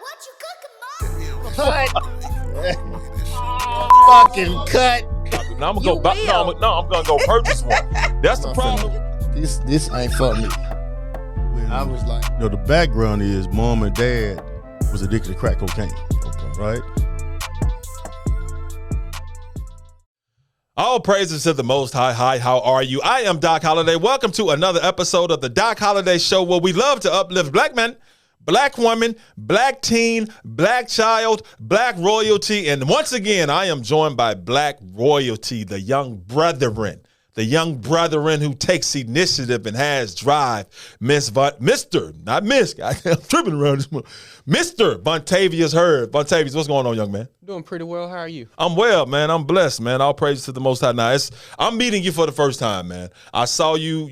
What you cooking, Mom? Fucking cut. Now I'm gonna go. I'm gonna go purchase one. That's the problem. This ain't for me. I was like, the background is mom and dad was addicted to crack cocaine. Okay. Right? All praises to the Most High. Hi, how are you? I am Doc Holliday. Welcome to another episode of the Doc Holliday Show, where we love to uplift black men, black woman, black teen, black child, black royalty. And once again, I am joined by black royalty, the young brethren who takes initiative and has drive. Mr. Vontavius Hurd. Vontavius, what's going on, young man? Doing pretty well. How are you? I'm well, man. I'm blessed, man. All praise to the Most High. Now, I'm meeting you for the first time, man. I saw you,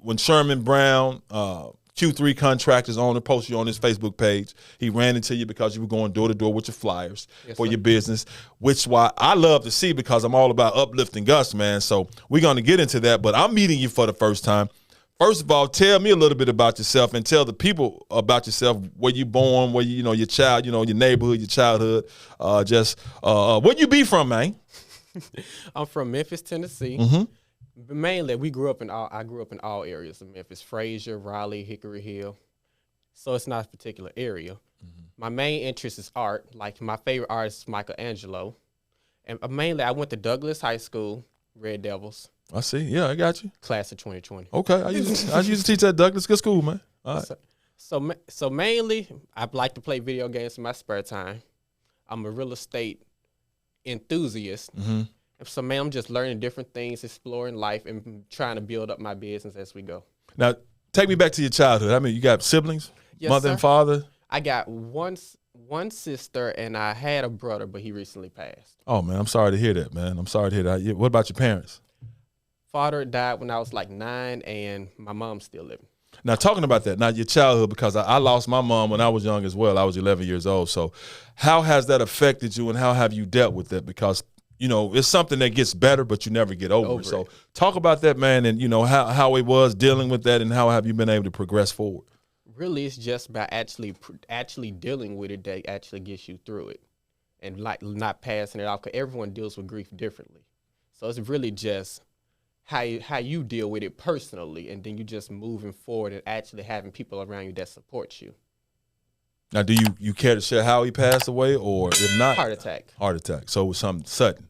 when Sherman Brown, Q3 Contractors owner, posted you on his Facebook page. He ran into you because you were going door to door with your flyers for your business, which why I love to see, because I'm all about uplifting us, man. So we're going to get into that, but I'm meeting you for the first time. First of all, tell me a little bit about yourself and tell the people about yourself, where you born, where your child, your neighborhood, your childhood, where you be from, man? I'm from Memphis, Tennessee. Mm-hmm. Mainly, I grew up in all areas of Memphis: Frazier, Raleigh, Hickory Hill. So it's not a particular area. Mm-hmm. My main interest is art. Like, my favorite artist is Michelangelo. And mainly, I went to Douglas High School, Red Devils. I see. Yeah, I got you. Class of 2020. Okay, I used to teach at Douglas. Good school, man. All right. So mainly, I like to play video games in my spare time. I'm a real estate enthusiast. Mm-hmm. So, man, I'm just learning different things, exploring life, and trying to build up my business as we go. Now, take me back to your childhood. I mean, you got siblings, yes, mother sir. and father? I got one sister, and I had a brother, but he recently passed. Oh, man, I'm sorry to hear that, man. I'm sorry to hear that. What about your parents? Father died when I was like 9, and my mom's still living. Now, talking about that, now your childhood, because I lost my mom when I was young as well. I was 11 years old. So how has that affected you, and how have you dealt with that? Because it's something that gets better, but you never get over it. So talk about that, man, and, how it was dealing with that, and how have you been able to progress forward? Really, it's just by actually dealing with it that actually gets you through it, and like not passing it off, because everyone deals with grief differently. So it's really just how you deal with it personally, and then you just moving forward and actually having people around you that support you. Now, do you care to share how he passed away, or if not? Heart attack. Heart attack. So it was something sudden.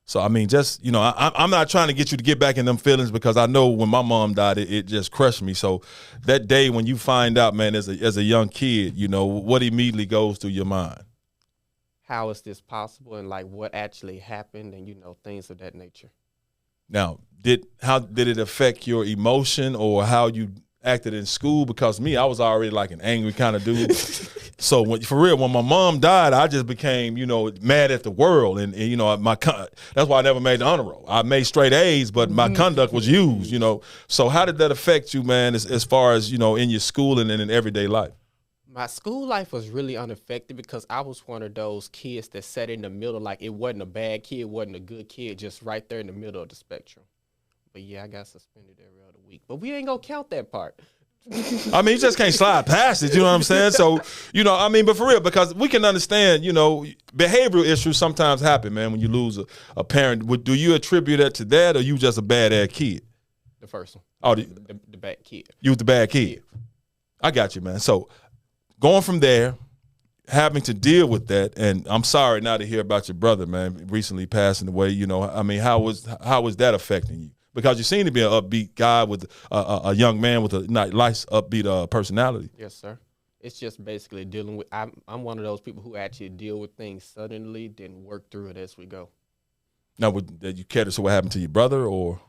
So, I mean, just, I'm not trying to get you to get back in them feelings, because I know when my mom died, it just crushed me. So that day when you find out, man, as a young kid, what immediately goes through your mind? How is this possible, and like what actually happened, and things of that nature. Now, how did it affect your emotion or how you acted in school? Because me, I was already like an angry kind of dude. So for real, when my mom died, I just became, mad at the world. And that's why I never made the honor roll. I made straight A's, but my conduct was used, So how did that affect you, man, as far as, in your school and in everyday life? My school life was really unaffected, because I was one of those kids that sat in the middle. Like, it wasn't a bad kid, wasn't a good kid, just right there in the middle of the spectrum. But yeah, I got suspended every other week. But we ain't gonna count that part. I mean, you just can't slide past it, you know what I'm saying? So, but for real, because we can understand, behavioral issues sometimes happen, man, when you lose a parent. Do you attribute that to that, or you just a bad kid? The first one. Oh, the bad kid. You was the bad kid. Yeah. I got you, man. So going from there, having to deal with that, and I'm sorry now to hear about your brother, man, recently passing away. How was that affecting you? Because you seem to be an upbeat guy with a young man with a nice upbeat personality. Yes, sir. It's just basically dealing with. I'm one of those people who actually deal with things suddenly, then work through it as we go. Now, did you care to say what happened to your brother, or?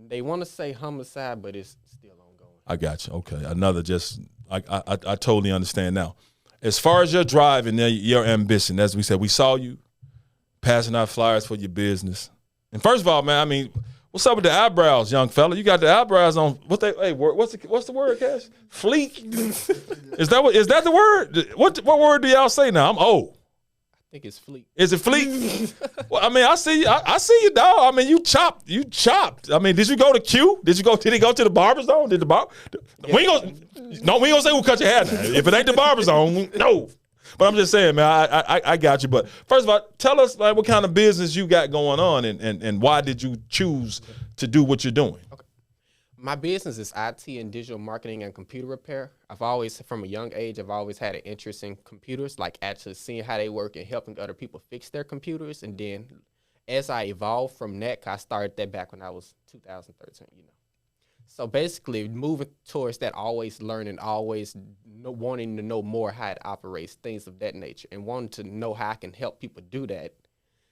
They want to say homicide, but it's still ongoing. I got you. Okay, I totally understand now. As far as your drive and your ambition, as we said, we saw you passing out flyers for your business. And first of all, man, I mean, what's up with the eyebrows, young fella? You got the eyebrows on. What's the word, Cash? Fleek? Is that the word? What word do y'all say now? I'm old. think it's Fleet. Is it Fleet? Well, I mean, I see you. I see you, dog. I mean, you chopped. I mean, did you go to Q? Did he go to the barber zone? Did the barber? Yeah. We ain't gonna say who cut your hair now. If it ain't the barber zone, no. But I'm just saying, man, I got you. But first of all, tell us like what kind of business you got going on and why did you choose to do what you're doing? Okay. My business is IT and digital marketing and computer repair. I've always, from a young age, I've always had an interest in computers, like actually seeing how they work and helping other people fix their computers. And then as I evolved from that, I started that back when I was 2013, So basically moving towards that, always learning, always wanting to know more how it operates, things of that nature, and wanting to know how I can help people do that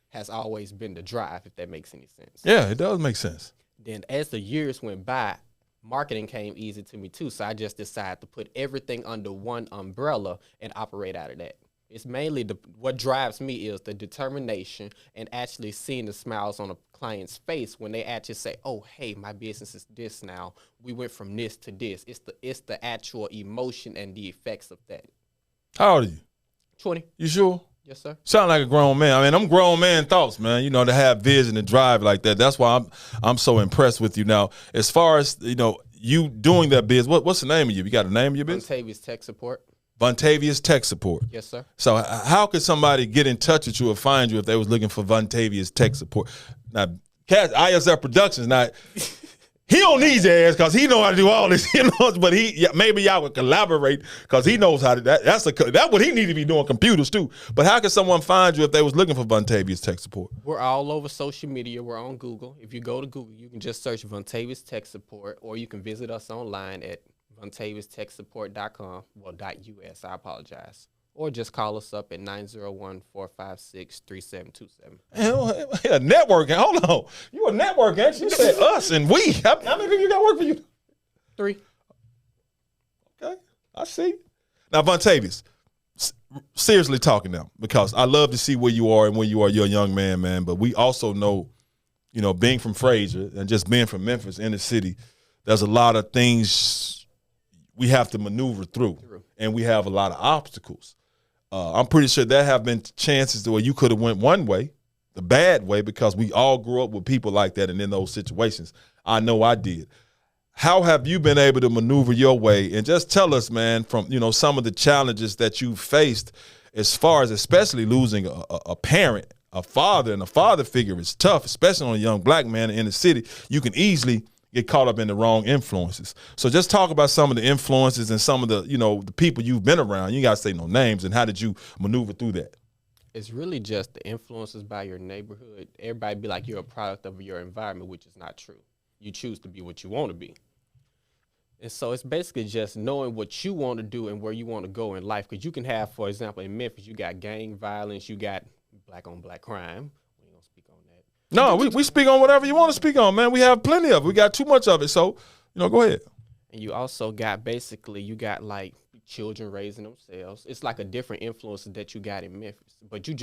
has always been the drive, if that makes any sense. Yeah, it does make sense. Then as the years went by, marketing came easy to me too. So I just decided to put everything under one umbrella and operate out of that. It's mainly what drives me is the determination and actually seeing the smiles on a client's face when they actually say, oh, hey, my business is this now. We went from this to this. It's the actual emotion and the effects of that. How old are you? 20. You sure? Yes, sir. Sound like a grown man. I mean, I'm grown man thoughts, man. To have vision and drive like that. That's why I'm so impressed with you. Now, as far as, you doing that biz, what's the name of you? You got a name of your business? Vontavius Tech Support. Vontavius Tech Support. Yes, sir. So how could somebody get in touch with you or find you if they was looking for Vontavius Tech Support? Now, ISF Productions, he don't need your ass because he know how to do all this, but maybe y'all would collaborate because he knows how to, that's what he need to be doing, computers too. But how could someone find you if they was looking for Vontavius Tech Support? We're all over social media. We're on Google. If you go to Google, you can just search Vontavius Tech Support, or you can visit us online at VontaviusTechSupport.com, .us, I apologize. Or just call us up at 901-456-3727. Yeah, networking. Hold on. You a network, ain't you? You said us and we. How many people you got work for you? 3. Okay, I see. Now, Vontavius, seriously talking now, because I love to see where you are and where you are. You're a young man. But we also know, being from Fraser and just being from Memphis in the city, there's a lot of things we have to maneuver through. And we have a lot of obstacles. I'm pretty sure there have been chances where you could have went one way, the bad way, because we all grew up with people like that and in those situations. I know I did. How have you been able to maneuver your way? And just tell us, man, from some of the challenges that you faced, as far as especially losing a parent, a father, and a father figure is tough, especially on a young black man in the city. You can easily get caught up in the wrong influences. So just talk about some of the influences and some of the, the people you've been around. You got to say no names. And how did you maneuver through that? It's really just the influences by your neighborhood. Everybody be like you're a product of your environment, which is not true. You choose to be what you want to be. And so it's basically just knowing what you want to do and where you want to go in life. Because you can have, for example, in Memphis, you got gang violence, you got black-on-black crime. No, we speak on whatever you want to speak on, man. We have plenty of it. We got too much of it. So, go ahead. And you also got you got like children raising themselves. It's like a different influence that you got in Memphis. But you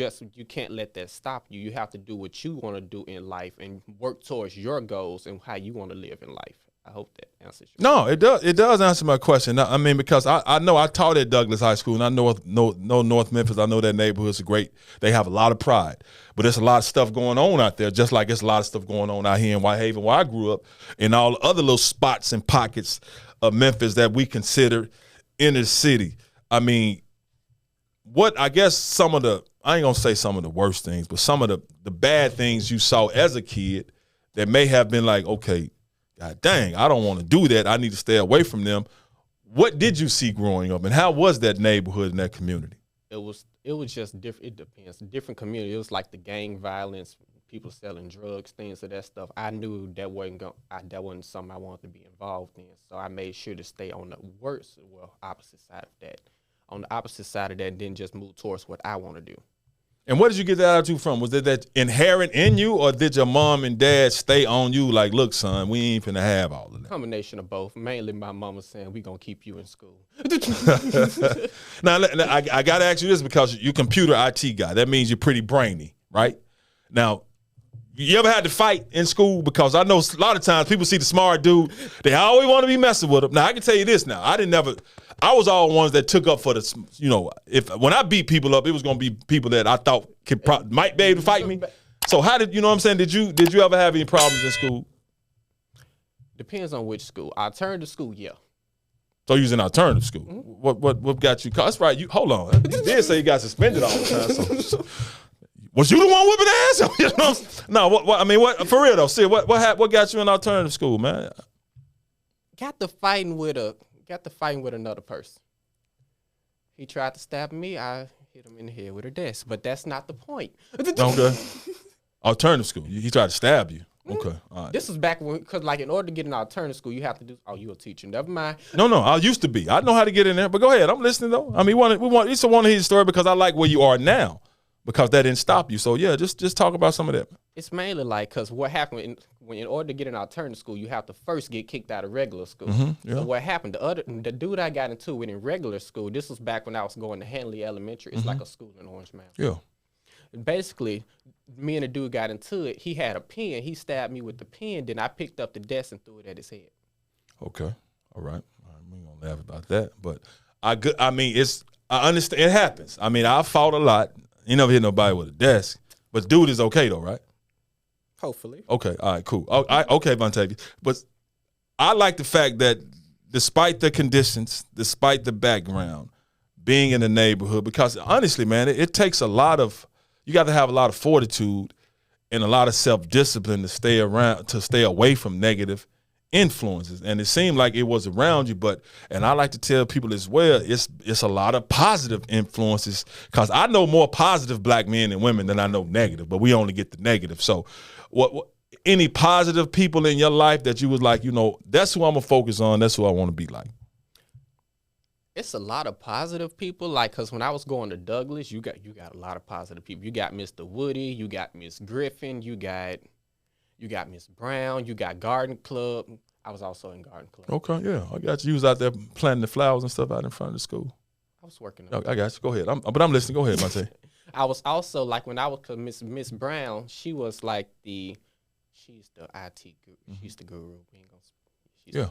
can't let that stop you. You have to do what you want to do in life and work towards your goals and how you want to live in life. I hope that answers your question. No, it does. It does answer my question. I mean, because I know I taught at Douglas High School, and I know North Memphis. I know that neighborhood's great. They have a lot of pride. But there's a lot of stuff going on out there, just like there's a lot of stuff going on out here in Whitehaven, where I grew up, and all the other little spots and pockets of Memphis that we consider inner city. I mean, I guess I ain't going to say some of the worst things, but some of the bad things you saw as a kid that may have been like, okay, God dang, I don't want to do that. I need to stay away from them. What did you see growing up, and how was that neighborhood and that community? It was just different. It depends. Different community. It was like the gang violence, people selling drugs, things of that stuff. I knew that wasn't something I wanted to be involved in. So I made sure to stay on the opposite side of that. On the opposite side of that, and then just move towards what I want to do. And where did you get that attitude from? Was it that inherent in you, or did your mom and dad stay on you like, look, son, we ain't finna have all of that? Combination of both. Mainly my mama saying, we gonna keep you in school. Now, I got to ask you this because you're a computer IT guy. That means you're pretty brainy, right? Now, You ever had to fight in school? Because I know a lot of times people see the smart dude, they always want to be messing with him. Now I can tell you this. Now I was all ones that took up for the. When I beat people up, it was going to be people that I thought might be able to fight me. So how did you know what I'm saying? Did you ever have any problems in school? Depends on which school. Alternative school, yeah. So you was in alternative school. What got you? That's right. You hold on. You did say you got suspended all the time. So. Was you the one whipping ass? You know? No. I mean, what for real though? See, what got you in alternative school, man? Got the fighting with another person. He tried to stab me. I hit him in the head with a desk. But that's not the point. Okay. Alternative school. He tried to stab you. Okay. All right. This was back when, because like in order to get in alternative school, you have to do. Oh, you a teacher? Never mind. No. I used to be. I know how to get in there. But go ahead. I'm listening though. I mean, we used to want to hear the story because I like where you are now. Because that didn't stop you. So, yeah, just talk about some of that. It's mainly like because what happened when in order to get in alternative school, you have to first get kicked out of regular school. Mm-hmm, yeah. So what happened? The dude I got into with in regular school, this was back when I was going to Hanley Elementary. It's like a school in Orange Mountain. Yeah. And basically, me and the dude got into it. He had a pen. He stabbed me with the pen. Then I picked up the desk and threw it at his head. Okay. All right. We ain't going to laugh about that. But I understand. It happens. I mean, I fought a lot. You never hit nobody with a desk. But dude is okay, though, right? Hopefully. Okay. All right, cool. Okay, Vontavius. But I like the fact that despite the conditions, despite the background, being in the neighborhood, because honestly, man, it takes a lot of – you got to have a lot of fortitude and a lot of self-discipline to stay away from negative influences. And it seemed like it was around you, and I like to tell people as well, it's a lot of positive influences, because I know more positive black men and women than I know negative, but we only get the negative. So what any positive people in your life that you was like, that's who I'm gonna focus on, that's who I want to be like? It's a lot of positive people, like, because when I was going to Douglas, you got a lot of positive people. You got Mr. Woody, you got Miss Griffin, you got Miss Brown, you got Garden Club. I was also in Garden Club. Okay, yeah. I got you. You was out there planting the flowers and stuff out in front of the school. I was working on I got you. Go ahead. I'm listening. Go ahead, Monte. I was also, like, when I was, because Miss Brown, she was like she's the IT guru. Mm-hmm. She's the guru. She's the guru.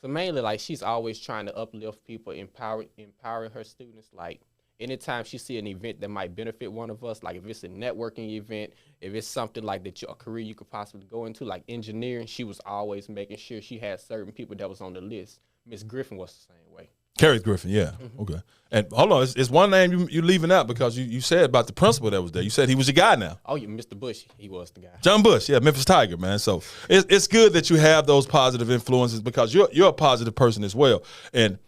So mainly, like, she's always trying to uplift people, empower her students. Like, anytime she see an event that might benefit one of us, like if it's a networking event, if it's something like that, a career you could possibly go into, like engineering, she was always making sure she had certain people that was on the list. Miss Griffin was the same way. Carrie Griffin, yeah. Mm-hmm. Okay. And hold on, it's one name you leaving out because you said about the principal that was there. You said he was your guy now. Oh, yeah, Mr. Bush, he was the guy. John Bush, yeah, Memphis Tiger, man. So it's good that you have those positive influences because you're a positive person as well. And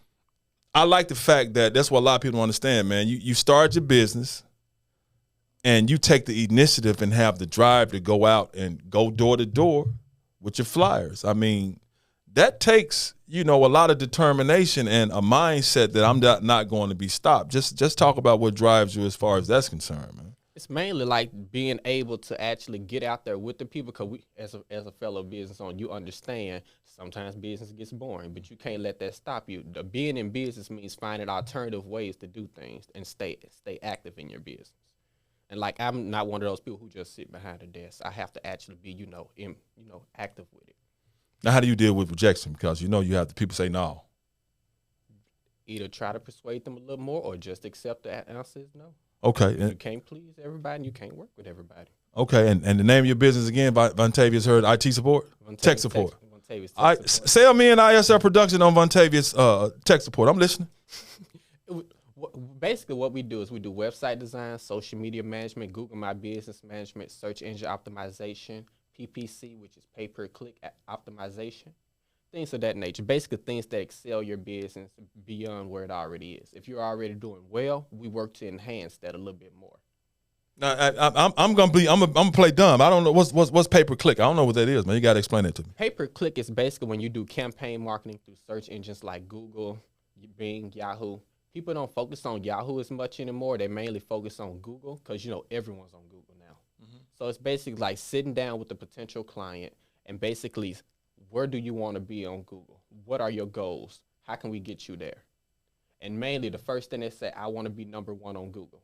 I like the fact that that's what a lot of people don't understand, man. You start your business and you take the initiative and have the drive to go out and go door to door with your flyers. I mean, that takes, a lot of determination and a mindset that I'm not going to be stopped. Just talk about what drives you as far as that's concerned, man. It's mainly like being able to actually get out there with the people, because we, as a fellow business owner, you understand sometimes business gets boring, but you can't let that stop you. Being in business means finding alternative ways to do things and stay active in your business. And like, I'm not one of those people who just sit behind a desk. I have to actually be, active with it. Now, how do you deal with rejection? Because you have the people say no. Either try to persuade them a little more or just accept the answer is no. Okay. You can't please everybody and you can't work with everybody. Okay. And the name of your business again, Vontavius Hurd, IT support? Tech support. Vontavius Tech support. Sell me an ISL production on Vontavius Tech support. I'm listening. Basically, what we do is we do website design, social media management, Google My Business management, search engine optimization, PPC, which is pay-per-click optimization, things of that nature. Basically, things that excel your business beyond where it already is. If you're already doing well, we work to enhance that a little bit more. Now, I'm gonna play dumb. I don't know what's pay-per-click. I don't know what that is, man. You gotta explain it to me. Pay-per-click is basically when you do campaign marketing through search engines like Google, Bing, Yahoo. People don't focus on Yahoo as much anymore. They mainly focus on Google because, everyone's on Google now. Mm-hmm. So it's basically like sitting down with the potential client and basically, where do you want to be on Google? What are your goals? How can we get you there? And mainly the first thing they say, I want to be number one on Google.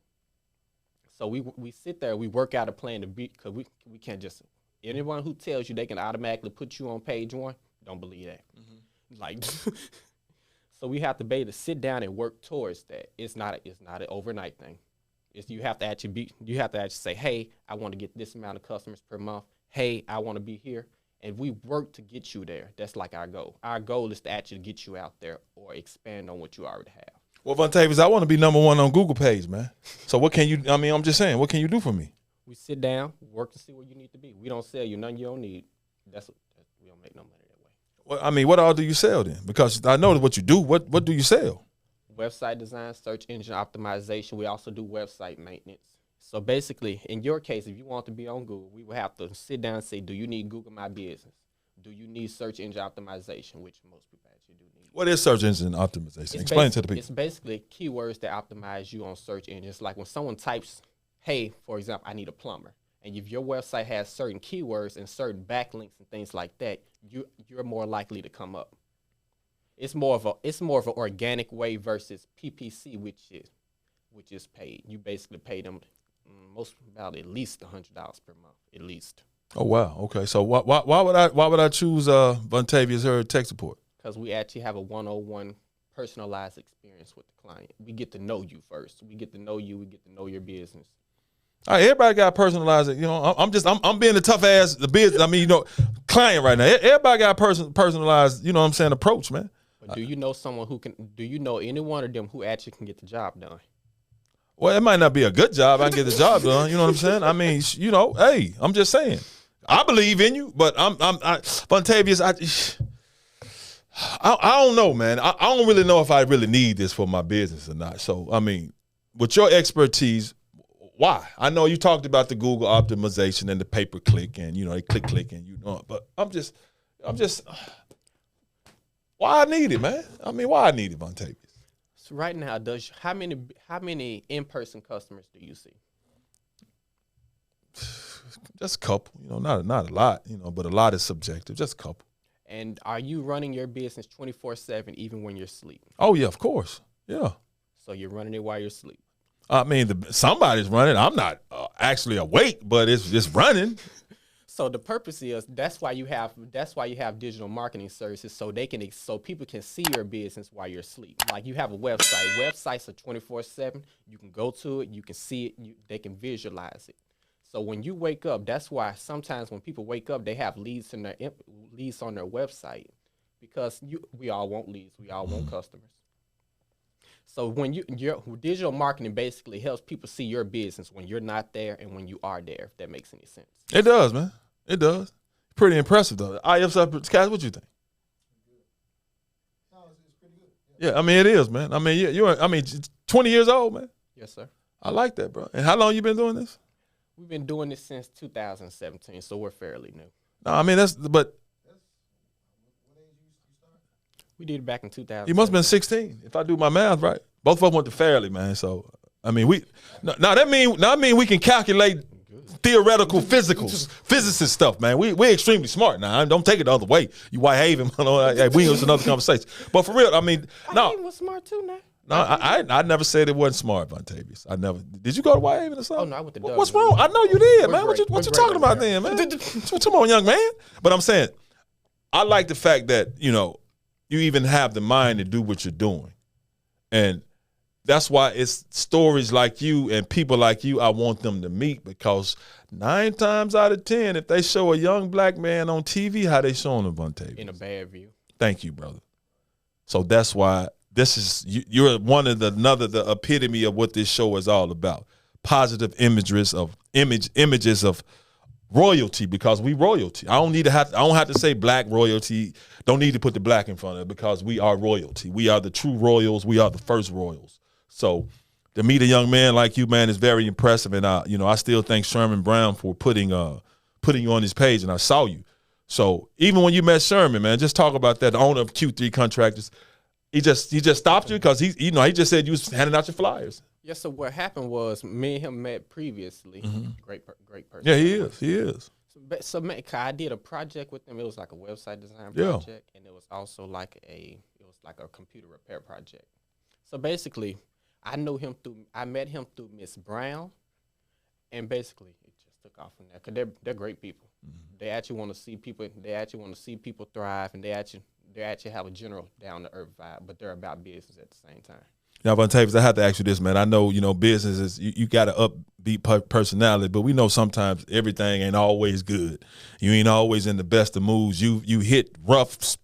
So we sit there, we work out a plan to be, because we can't just Anyone who tells you they can automatically put you on page 1, don't believe that. Like, so we have to be able to sit down and work towards that. It's not an overnight thing. You have to actually say, hey, I want to get this amount of customers per month. Hey, I want to be here. And we work to get you there. That's like our goal. Our goal is to actually get you out there or expand on what you already have. Well, Vontavius, I want to be #1 on Google page, man. So what can you, I'm just saying, what can you do for me? We sit down, work to see where you need to be. We don't sell you nothing you don't need. We don't make no money that way. Well, what all do you sell then? Because I know what you do. What do you sell? Website design, search engine optimization. We also do website maintenance. So basically, in your case, if you want to be on Google, we will have to sit down and say, do you need Google My Business? Do you need search engine optimization, which most people actually do need? What is search engine optimization? Explain to the people. It's basically keywords that optimize you on search engines. Like when someone types, hey, for example, I need a plumber. And if your website has certain keywords and certain backlinks and things like that, you're more likely to come up. It's more of an organic way versus PPC, which is paid. You basically pay them about at least $100 per month, at least. Oh wow, okay. So why would I choose Vontavius Hurd tech support? Because we actually have a 101 personalized experience with the client. We get to know you first. We get to know you. We get to know your business. All right, everybody got personalized. You know, I'm being the tough ass the business. I mean, client right now. Everybody got personalized. You know what I'm saying? Approach, man. But do you know someone who can? Do you know any one of them who actually can get the job done? Well, it might not be a good job. I can get the job done. You know what I'm saying? I mean, hey, I'm just saying. I believe in you, but Vontavius, I don't know, man. I don't really know if I really need this for my business or not. So, I mean, with your expertise, why? I know you talked about the Google optimization and the pay-per-click and, they click and but I'm just, why I need it, man? I mean, why I need it, Vontavius? So right now, how many in-person customers do you see? Just a couple, not a lot, but a lot is subjective. Just a couple. And are you running your business 24/7 even when you're asleep? Oh yeah, of course. Yeah. So you're running it while you're asleep. I mean, somebody's running. I'm not actually awake, but it's just running. So the purpose is that's why you have digital marketing services so people can see your business while you're asleep. Like you have a website. Websites are 24/7. You can go to it. You can see it. They can visualize it. So when you wake up, that's why sometimes when people wake up, they have leads on their website because we all want leads. We all want customers. So when your digital marketing basically helps people see your business when you're not there and when you are there, if that makes any sense. It does, man. It does. Pretty impressive, though. Cass, what you think? Yeah, I mean, it is, man. I mean, you're 20 years old, man. Yes, sir. I like that, bro. And how long you been doing this? We've been doing this since 2017, so we're fairly new. No, I mean, We did it back in 2000. You must have been 16, if I do my math right. Both of us went to Fairleigh, man. So, I mean, that mean we can calculate theoretical physicist stuff, man. We're extremely smart now. Don't take it the other way. You Whitehaven, it's another conversation. But for real, I mean, no. Whitehaven was smart too now. No, I never said it wasn't smart, Vontavius. I never. Did you go to Whitehaven or something? Oh, no, I went to Doug. What's wrong? I know you did, man. What you talking about then, man? Come on, young man. But I'm saying, I like the fact that, you even have the mind to do what you're doing. And that's why it's stories like you and people like you I want them to meet, because 9 times out of 10, if they show a young black man on TV, how they showing him, Vontavius? In a bad view. Thank you, brother. So that's why you're the epitome of what this show is all about. Positive images of royalty, because we royalty. I don't have to say black royalty. Don't need to put the black in front of it, because we are royalty. We are the true royals. We are the first royals. So to meet a young man like you, man, is very impressive. And I still thank Sherman Brown for putting you on his page, and I saw you. So even when you met Sherman, man, just talk about that. The owner of Q3 Contractors, he just stopped you because he just said you was handing out your flyers. Yes. So what happened was me and him met previously. Mm-hmm. Great person. Yeah, he is. So I did a project with him. It was like a website design project, and it was also like a computer repair project. So basically, I met him through Miss Brown, and basically just took off from there because they're great people. They actually want to see people. They actually want to see people thrive, and they actually have a general down to earth vibe. But they're about business at the same time. Now, Vontavius, I have to ask you this, man. I know, business is, you got an upbeat personality, but we know sometimes everything ain't always good. You ain't always in the best of moods. You hit rough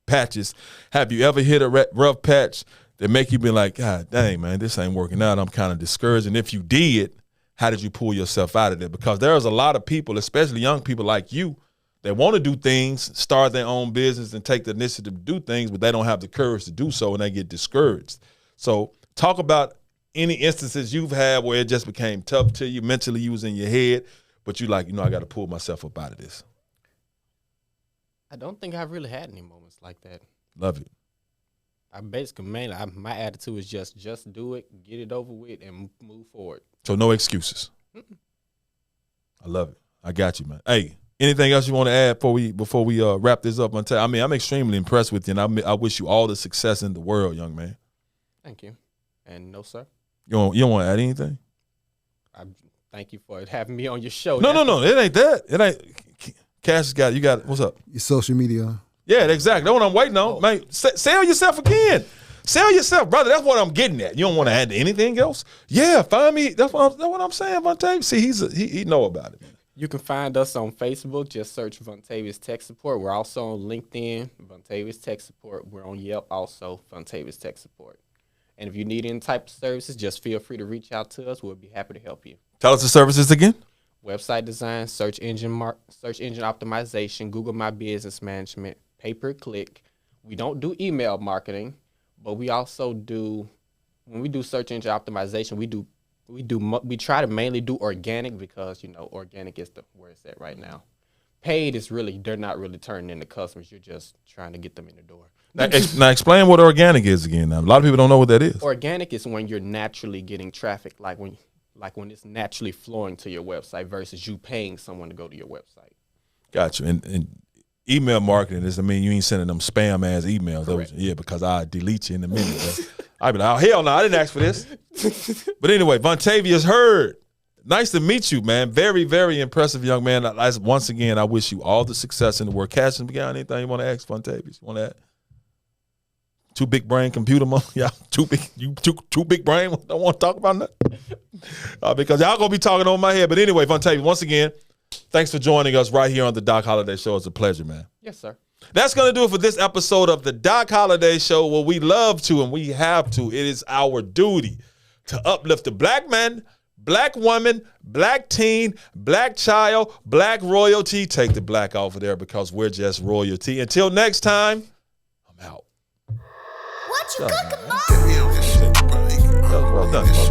patches. Have you ever hit a rough patch that make you be like, God dang, man, this ain't working out. I'm kind of discouraged. And if you did, how did you pull yourself out of there? Because there's a lot of people, especially young people like you, that want to do things, start their own business and take the initiative to do things, but they don't have the courage to do so, and they get discouraged. So talk about any instances you've had where it just became tough to you, mentally you was in your head, but you like, I got to pull myself up out of this. I don't think I've really had any moments like that. Love it. I basically, my attitude is just do it, get it over with, and move forward. So no excuses. I love it. I got you, man. Hey, anything else you want to add before we wrap this up? I'm extremely impressed with you, and I wish you all the success in the world, young man. Thank you. And no, sir. You don't want to add anything? I thank you for having me on your show. No. It ain't that. It ain't. Cash got it. You got it. What's up? Your social media. Yeah, exactly. That's what I'm waiting on. Man, sell yourself again. Sell yourself, brother. That's what I'm getting at. You don't want to add anything else? Yeah, find me. That's what I'm saying, Vontavius. See, he know about it. You can find us on Facebook. Just search Vontavius Tech Support. We're also on LinkedIn, Vontavius Tech Support. We're on Yelp, also Vontavius Tech Support. And if you need any type of services, just feel free to reach out to us. We'll be happy to help you. Tell us the services again. Website design, search engine optimization, Google My Business Management, pay-per-click. We don't do email marketing, but we also do, when we do search engine optimization, we try to mainly do organic because, organic is where it's at right now. Paid is they're not really turning into customers. You're just trying to get them in the door. Now explain what organic is again. Now, a lot of people don't know what that is. Organic is when you're naturally getting traffic, like when it's naturally flowing to your website versus you paying someone to go to your website. Gotcha. And email marketing is, you ain't sending them spam ass emails. Correct. Yeah, because I delete you in a minute. I'd be like, oh, hell no, I didn't ask for this. But anyway, Vontavius Hurd, nice to meet you, man. Very, very impressive young man. Once again, I wish you all the success in the world. Cash, you got anything you want to ask Vontavius? You want to add? Too big brain computer, yeah. Too big brain. Don't want to talk about nothing because y'all gonna be talking on my head. But anyway, Vontavius, once again, thanks for joining us right here on the Doc Holliday Show. It's a pleasure, man. Yes, sir. That's gonna do it for this episode of the Doc Holliday Show. Where we love to and we have to. It is our duty to uplift the black man, black woman, black teen, black child, black royalty. Take the black off of there because we're just royalty. Until next time, I'm out. What you cooking, Mom? Well done, folks.